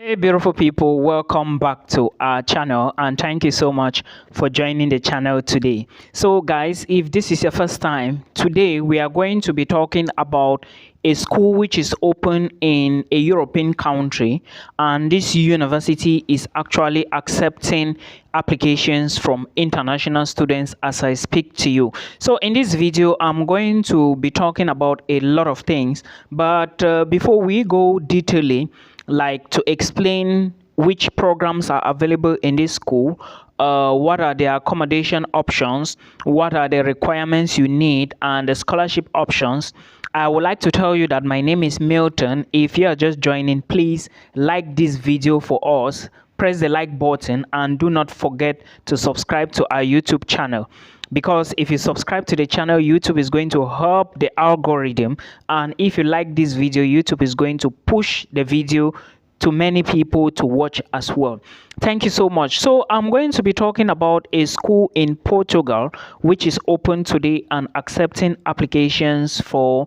Hey, beautiful people, welcome back to our channel and thank you so much for joining the channel today. So, guys, if this is your first time, today we are going to be talking about a school which is open in a European country, and this university is actually accepting applications from international students as I speak to you. So in this video I'm going to be talking about a lot of things, but before we go detailing, like to explain which programs are available in this school, what are the accommodation options, what are the requirements you need, and the scholarship options. I would like to tell you that my name is Milton. If you are just joining, please like this video for us, press the like button, and do not forget to subscribe to our YouTube channel, because if you subscribe to the channel, YouTube is going to help the algorithm, and if you like this video, YouTube is going to push the video to many people to watch as well. Thank you so much. So I'm going to be talking about a school in Portugal which is open today and accepting applications from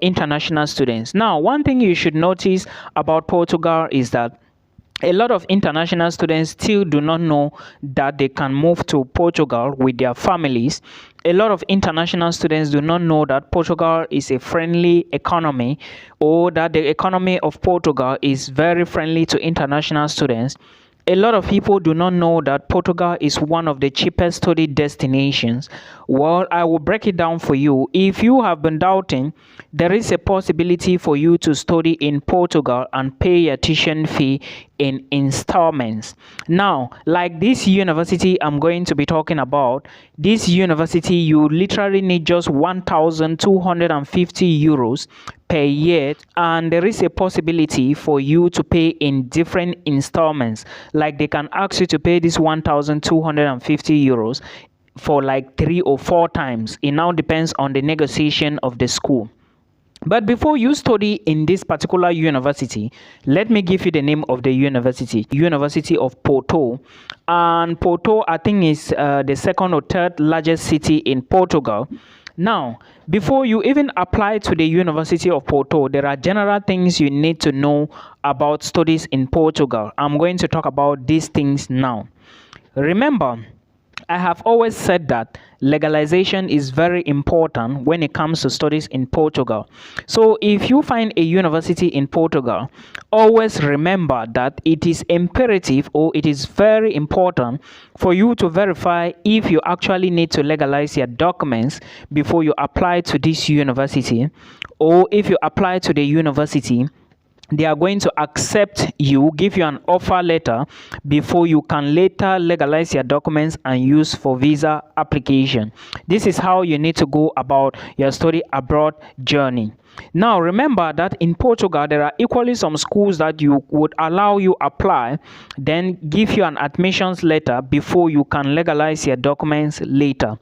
international students. Now, one thing you should notice about Portugal is that a lot of international students still do not know that they can move to Portugal with their families. A lot of international students do not know that Portugal is a friendly economy, or that the economy of Portugal is very friendly to international students. A lot of people do not know that Portugal is one of the cheapest study destinations. Well, I will break it down for you. If you have been doubting, there is a possibility for you to study in Portugal and pay your tuition fee in installments. Now, like this university I'm going to be talking about, this university, you literally need just 1,250 euros per year, and there is a possibility for you to pay in different installments. Like they can ask you to pay this 1,250 euros for like 3 or 4 times. It now depends on the negotiation of the school. But before you study in this particular university, let me give you the name of the University of Porto. And Porto, I think, is the second or third largest city in Portugal. Now, before you even apply to the University of Porto, there are general things you need to know about studies in Portugal. I'm going to talk about these things now. Remember, I have always said that legalization is very important when it comes to studies in Portugal. So if you find a university in Portugal, always remember that it is imperative, or it is very important for you to verify if you actually need to legalize your documents before you apply to this university, or if you apply to the university, they are going to accept you, give you an offer letter before you can later legalize your documents and use for visa application. This is how you need to go about your study abroad journey. Now, remember that in Portugal, there are equally some schools that you would allow you apply, then give you an admissions letter before you can legalize your documents later.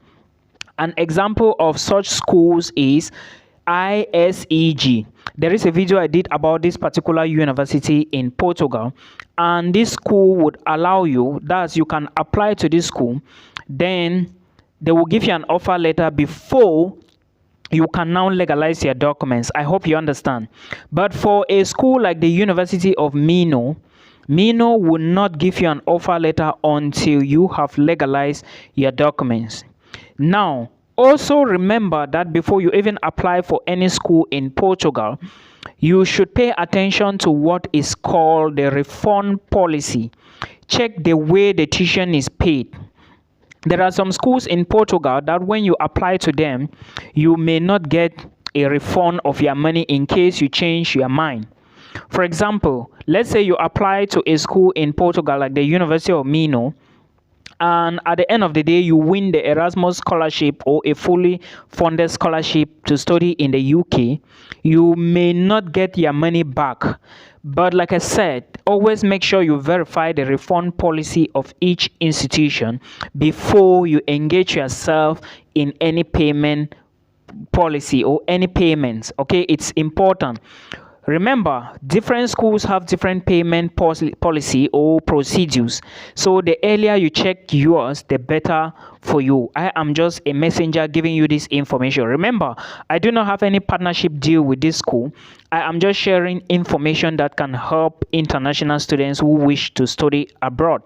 An example of such schools is ISEG. There is a video I did about this particular university in Portugal, and this school would allow you, that you can apply to this school, then they will give you an offer letter before you can now legalize your documents. I hope you understand. But for a school like the University of Minho will not give you an offer letter until you have legalized your documents. Now, also remember that before you even apply for any school in Portugal, you should pay attention to what is called the refund policy. Check the way the tuition is paid. There are some schools in Portugal that when you apply to them, you may not get a refund of your money in case you change your mind. For example, let's say you apply to a school in Portugal like the University of Minho, and at the end of the day you win the Erasmus scholarship or a fully funded scholarship to study in the UK, you may not get your money back. But like I said, always make sure you verify the refund policy of each institution before you engage yourself in any payment policy or any payments. Okay, it's important. Remember, different schools have different payment policy or procedures. So the earlier you check yours, the better for you. I am just a messenger giving you this information. Remember, I do not have any partnership deal with this school. I am just sharing information that can help international students who wish to study abroad.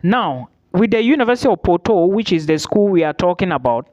Now, with the University of Porto, which is the school we are talking about,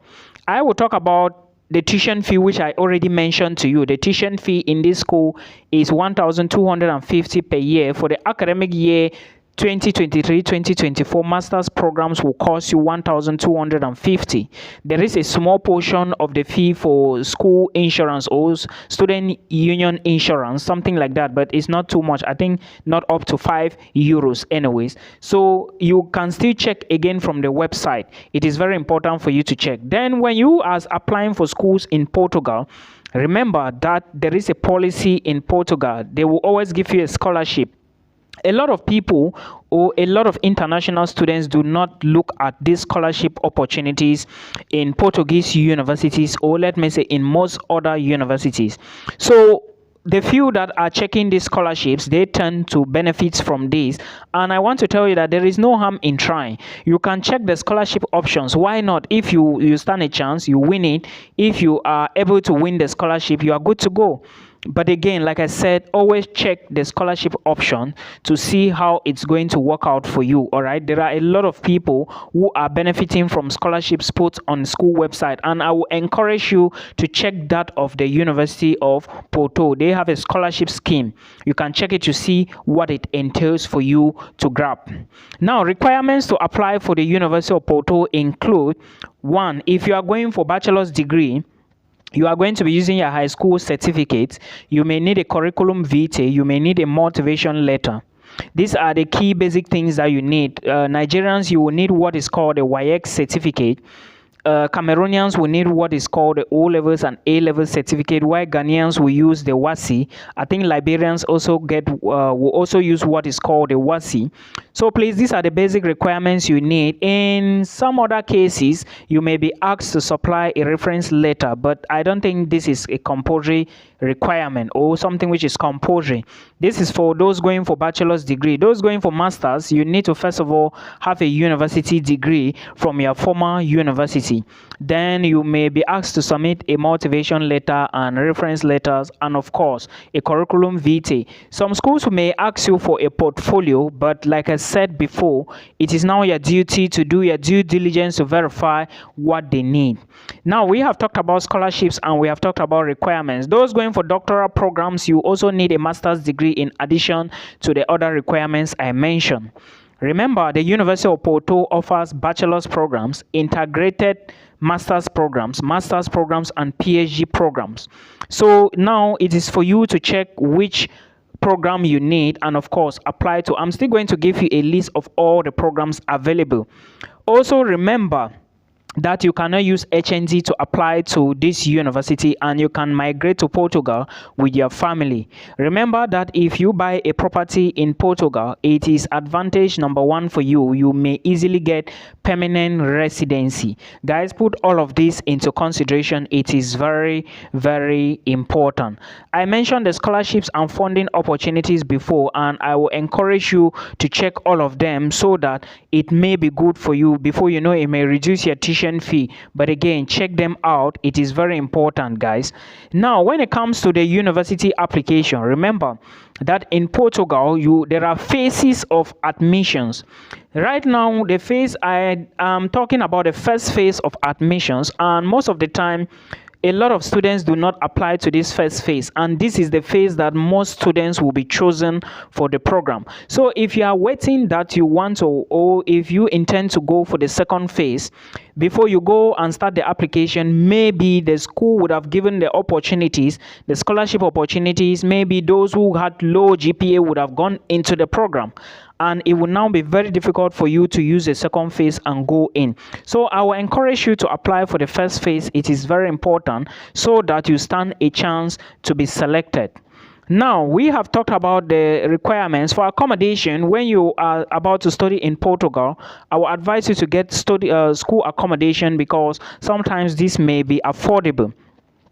I will talk about the tuition fee, which I already mentioned to you. The tuition fee in this school is 1,250 per year. For the academic year 2023-2024, master's programs will cost you 1,250. There is a small portion of the fee for school insurance or student union insurance, something like that, but it's not too much. I think not up to €5 anyways. So you can still check again from the website. It is very important for you to check. Then when you are applying for schools in Portugal, remember that there is a policy in Portugal. They will always give you a scholarship. A lot of people or a lot of international students do not look at these scholarship opportunities in Portuguese universities, or let me say in most other universities. So the few that are checking these scholarships, they tend to benefit from this. And I want to tell you that there is no harm in trying. You can check the scholarship options. Why not? If you stand a chance, you win it. If you are able to win the scholarship, you are good to go. But again, like I said, always check the scholarship option to see how it's going to work out for you. All right, there are a lot of people who are benefiting from scholarships put on the school website, and I will encourage you to check that of the University of Porto. They have a scholarship scheme. You can check it to see what it entails for you to grab. Now, requirements to apply for the University of Porto include: 1, if you are going for bachelor's degree, you are going to be using your high school certificate. You may need a curriculum vitae. You may need a motivation letter. These are the key basic things that you need. Nigerians, you will need what is called a WAEC certificate. Cameroonians will need what is called the O-levels and A-level certificate, while Ghanaians will use the WASI. I think Liberians also will also use what is called the WASI. So please, these are the basic requirements you need. In some other cases, you may be asked to supply a reference letter, but I don't think this is a compulsory requirement or something which is compulsory. This is for those going for bachelor's degree. Those going for master's, you need to first of all have a university degree from your former university. Then you may be asked to submit a motivation letter and reference letters, and of course a curriculum vitae. Some schools may ask you for a portfolio, but like I said before, it is now your duty to do your due diligence to verify what they need. Now, we have talked about scholarships and we have talked about requirements. Those going for doctoral programs, you also need a master's degree in addition to the other requirements I mentioned. Remember, the University of Porto offers bachelor's programs, integrated master's programs, and PhD programs. So now it is for you to check which program you need and of course apply to. I'm still going to give you a list of all the programs available. Also remember that you cannot use HND to apply to this university, and you can migrate to Portugal with your family. Remember that if you buy a property in Portugal, it is advantage number one for you. You may easily get permanent residency. Guys, put all of this into consideration. It is very, very important. I mentioned the scholarships and funding opportunities before, and I will encourage you to check all of them so that it may be good for you. Before you know, it may reduce your tuition fee, but again, check them out. It is very important, guys. Now, when it comes to the university application, remember that in Portugal, there are phases of admissions. Right now, the phase I am talking about, the first phase of admissions, and most of the time a lot of students do not apply to this first phase, and this is the phase that most students will be chosen for the program. So if you are waiting that you want to, or if you intend to go for the second phase, before you go and start the application, maybe the school would have given the opportunities, the scholarship opportunities. Maybe those who had low GPA would have gone into the program, and it will now be very difficult for you to use the second phase and go in. So I will encourage you to apply for the first phase. It is very important so that you stand a chance to be selected. Now, we have talked about the requirements for accommodation. When you are about to study in Portugal, I will advise you to get school accommodation, because sometimes this may be affordable.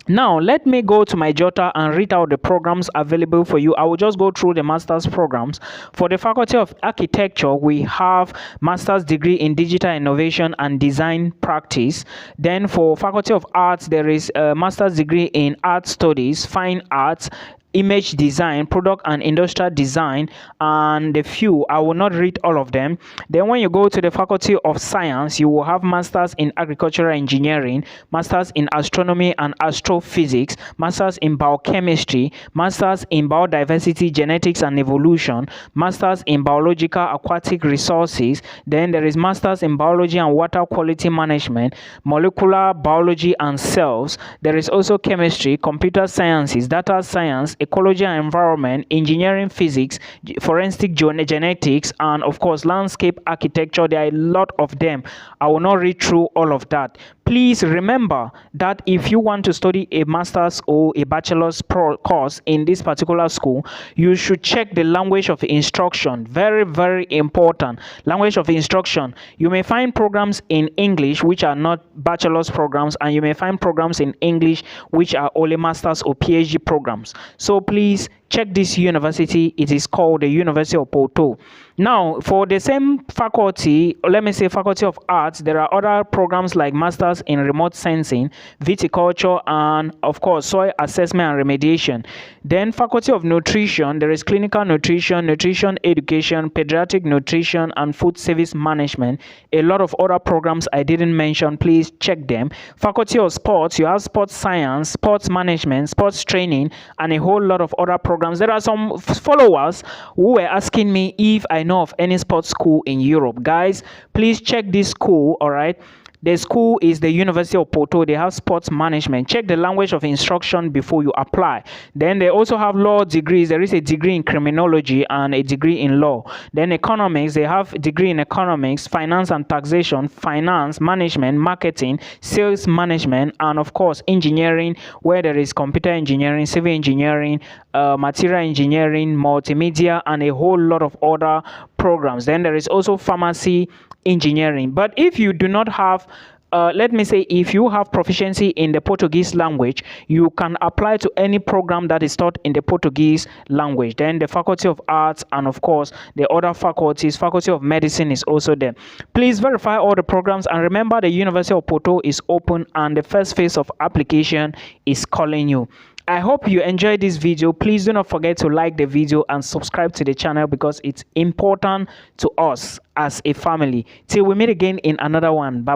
Now, let me go to my jotter and read out the programs available for you. I will just go through the master's programs. For the Faculty of Architecture, we have master's degree in digital innovation and design practice. Then for Faculty of Arts, there is a master's degree in art studies, fine arts, image design, product and industrial design, and a few. I will not read all of them. Then when you go to the Faculty of Science, you will have masters in agricultural engineering, masters in astronomy and astrophysics, masters in biochemistry, masters in biodiversity, genetics and evolution, masters in biological aquatic resources. Then there is masters in biology and water quality management, molecular biology and cells. There is also chemistry, computer sciences, data science, ecology and environment, engineering physics, forensic genetics, and of course landscape architecture. There are a lot of them. I will not read through all of that. Please remember that if you want to study a master's or a bachelor's course in this particular school, you should check the language of instruction. Very, very important. Language of instruction. You may find programs in English which are not bachelor's programs, and you may find programs in English which are only master's or PhD programs. So please check this university. It is called the University of Porto. Now, for the same faculty, let me say Faculty of Arts, there are other programs like Masters in Remote Sensing, Viticulture, and of course, Soil Assessment and Remediation. Then Faculty of Nutrition, there is Clinical Nutrition, Nutrition Education, Pediatric Nutrition, and Food Service Management. A lot of other programs I didn't mention, please check them. Faculty of Sports, you have Sports Science, Sports Management, Sports Training, and a whole lot of other programs. There are some followers who were asking me if I know of any sports school in Europe. Guys, please check this school, all right? The school is the University of Porto. They have sports management. Check the language of instruction before you apply. Then they also have law degrees. There is a degree in criminology and a degree in law. Then economics, they have a degree in economics, finance and taxation, finance, management, marketing, sales management, and of course engineering, where there is computer engineering, civil engineering, material engineering, multimedia, and a whole lot of other programs. Then there is also pharmacy engineering. But if you do not have let me say, if you have proficiency in the Portuguese language, you can apply to any program that is taught in the Portuguese language. Then the Faculty of Arts, and of course the other faculties, Faculty of Medicine is also there. Please verify all the programs, and remember the University of Porto is open and the first phase of application is calling you. I hope you enjoyed this video. Please do not forget to like the video and subscribe to the channel because it's important to us as a family. Till we meet again in another one. Bye bye.